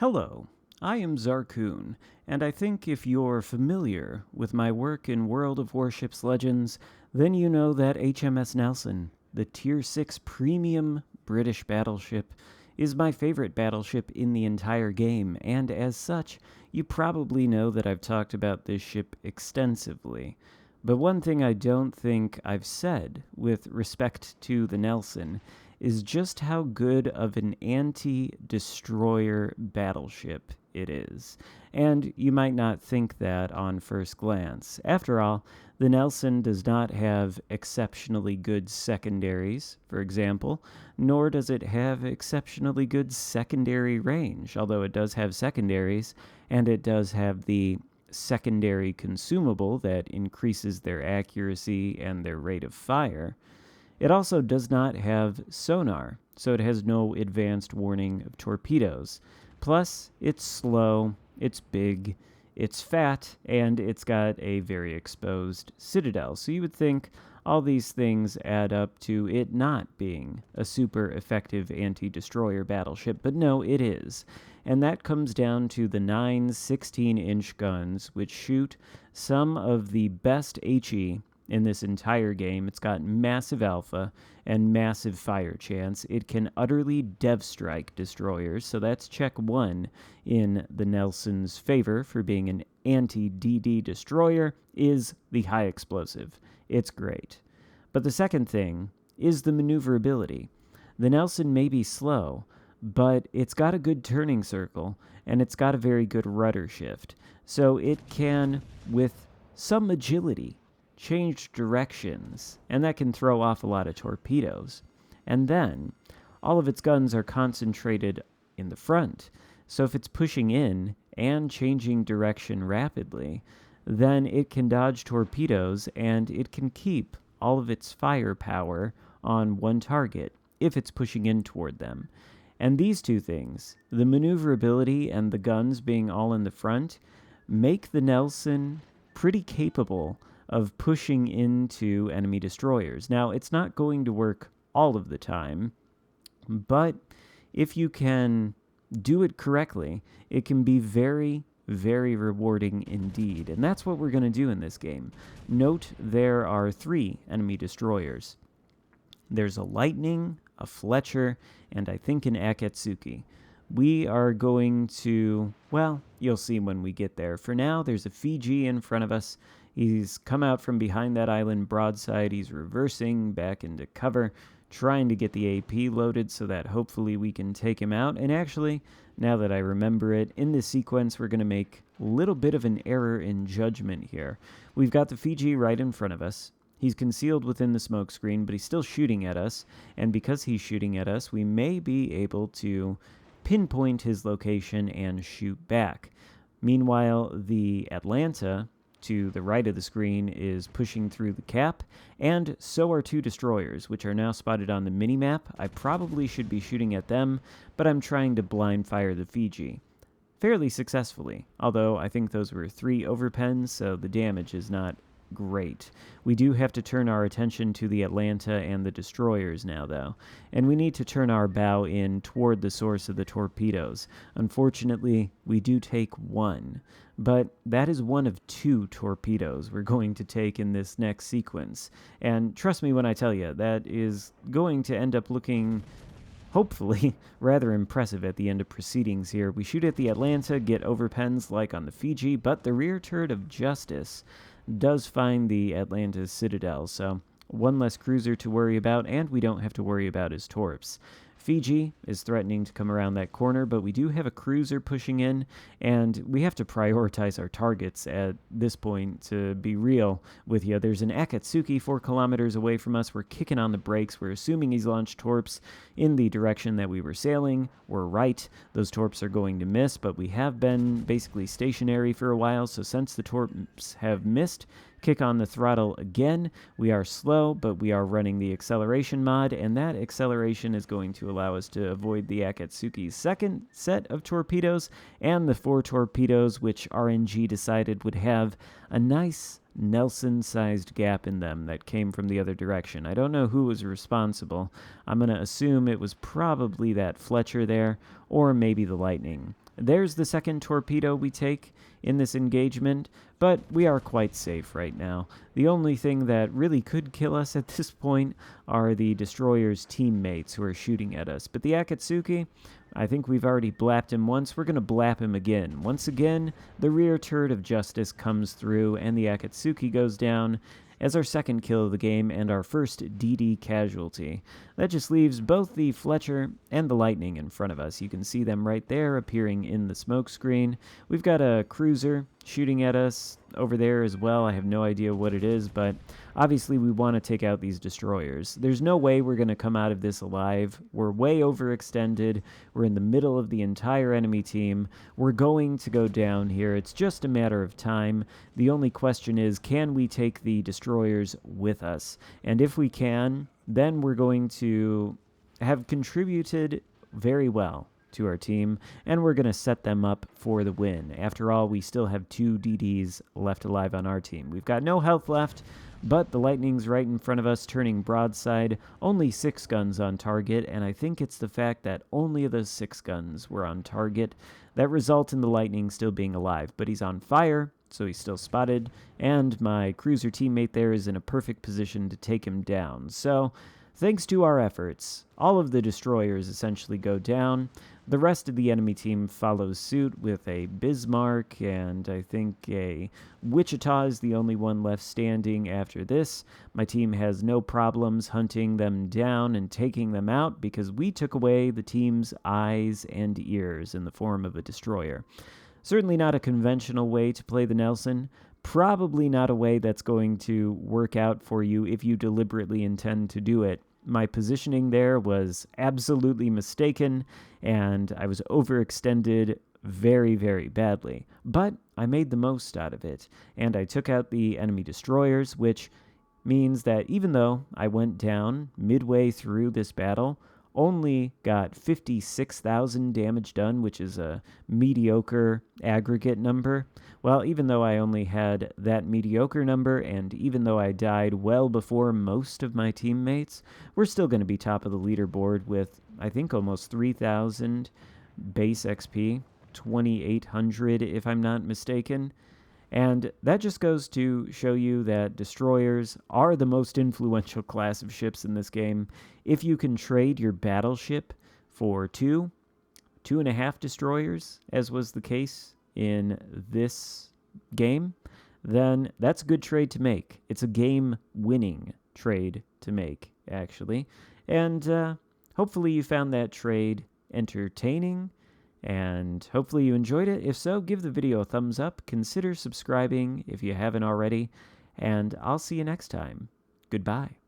Hello, I am Xarkun, and I think if you're familiar with my work in World of Warships Legends, then you know that HMS Nelson, the Tier 6 premium British battleship, is my favorite battleship in the entire game, and as such, you probably know that I've talked about this ship extensively. But one thing I don't think I've said with respect to the Nelson is just how good of an anti-destroyer battleship it is. And you might not think that on first glance. After all, the Nelson does not have exceptionally good secondaries, for example, nor does it have exceptionally good secondary range, although it does have secondaries, and it does have the secondary consumable that increases their accuracy and their rate of fire. It also does not have sonar, so it has no advanced warning of torpedoes. Plus, it's slow, it's big, it's fat, and it's got a very exposed citadel. So you would think all these things add up to it not being a super effective anti-destroyer battleship, but no, it is. And that comes down to the 9 16-inch guns, which shoot some of the best HE in this entire game. It's got massive alpha and massive fire chance. It can utterly dev strike destroyers, so that's check one in the Nelson's favor for being an anti-DD destroyer, is the high explosive. It's great. But the second thing is the maneuverability. The Nelson may be slow, but it's got a good turning circle, and it's got a very good rudder shift. So it can, with some agility, change directions, and that can throw off a lot of torpedoes. And then, all of its guns are concentrated in the front, so if it's pushing in and changing direction rapidly, then it can dodge torpedoes and it can keep all of its firepower on one target if it's pushing in toward them. And these two things, the maneuverability and the guns being all in the front, make the Nelson pretty capable of pushing into enemy destroyers. Now, it's not going to work all of the time, but if you can do it correctly, it can be very, very rewarding indeed. And that's what we're going to do in this game. Note there are 3 enemy destroyers. There's a Lightning, a Fletcher, and I think an Akatsuki. We are going to, well, you'll see when we get there. For now, there's a Fiji in front of us. He's come out from behind that island broadside. He's reversing back into cover, trying to get the AP loaded so that hopefully we can take him out. And actually, now that I remember it, in this sequence, we're going to make a little bit of an error in judgment here. We've got the Fiji right in front of us. He's concealed within the smoke screen, but he's still shooting at us. And because he's shooting at us, we may be able to pinpoint his location and shoot back. Meanwhile, the Atlanta to the right of the screen is pushing through the cap, and so are 2 destroyers, which are now spotted on the minimap. I probably should be shooting at them, but I'm trying to blind fire the Fiji. Fairly successfully, although I think those were 3 overpens, so the damage is not great. We do have to turn our attention to the Atlanta and the destroyers now, though, and we need to turn our bow in toward the source of the torpedoes. Unfortunately, we do take 1, but that is 1 of 2 torpedoes we're going to take in this next sequence, and trust me when I tell you, that is going to end up looking, hopefully, rather impressive at the end of proceedings here. We shoot at the Atlanta, get overpens like on the Fiji, but the rear turret of Justice does find the Atlanta's citadel, so 1 less cruiser to worry about, and we don't have to worry about his torps. Fiji is threatening to come around that corner, but we do have a cruiser pushing in, and we have to prioritize our targets at this point, to be real with you. There's an Akatsuki 4 kilometers away from us. We're kicking on the brakes. We're assuming he's launched torps in the direction that we were sailing. We're right. Those torps are going to miss, but we have been basically stationary for a while, so since the torps have missed, kick on the throttle again. We are slow, but we are running the acceleration mod, and that acceleration is going to allow us to avoid the Akatsuki's second set of torpedoes and the 4 torpedoes which RNG decided would have a nice Nelson-sized gap in them that came from the other direction. I don't know who was responsible. I'm going to assume it was probably that Fletcher there, or maybe the Lightning. there's the second torpedo we take in this engagement, but we are quite safe right now. The only thing that really could kill us at this point are the destroyer's teammates who are shooting at us. But the Akatsuki, I think we've already blapped him once. We're going to blap him again. Once again, the rear turret of justice comes through, and the Akatsuki goes down as our second kill of the game and our first DD casualty. That just leaves both the Fletcher and the Lightning in front of us. You can see them right there appearing in the smoke screen. We've got a cruiser shooting at us over there as well. I have no idea what it is, but obviously we want to take out these destroyers. There's no way we're going to come out of this alive. We're way overextended. We're in the middle of the entire enemy team. We're going to go down here. It's just a matter of time. The only question is, can we take the destroyers with us? And if we can, then we're going to have contributed very well to our team, and we're going to set them up for the win. After all, we still have 2 DDs left alive on our team. We've got no health left, but the Lightning's right in front of us, turning broadside. Only 6 guns on target, and I think it's the fact that only of those 6 guns were on target that result in the Lightning still being alive. But he's on fire, so he's still spotted, and my cruiser teammate there is in a perfect position to take him down. So, thanks to our efforts, all of the destroyers essentially go down. The rest of the enemy team follows suit with a Bismarck, and I think a Wichita is the only one left standing after this. My team has no problems hunting them down and taking them out because we took away the team's eyes and ears in the form of a destroyer. Certainly not a conventional way to play the Nelson. Probably not a way that's going to work out for you if you deliberately intend to do it. My positioning there was absolutely mistaken, and I was overextended very, very badly. But I made the most out of it, and I took out the enemy destroyers, which means that even though I went down midway through this battle, only got 56,000 damage done, which is a mediocre aggregate number. Well, even though I only had that mediocre number, and even though I died well before most of my teammates, we're still going to be top of the leaderboard with, I think, almost 3,000 base XP, 2,800 if I'm not mistaken. And that just goes to show you that destroyers are the most influential class of ships in this game. If you can trade your battleship for 2.5 destroyers, as was the case in this game, then that's a good trade to make. It's a game-winning trade to make, actually. And hopefully you found that trade entertaining, and hopefully you enjoyed it. If so, give the video a thumbs up, consider subscribing if you haven't already, and I'll see you next time. Goodbye.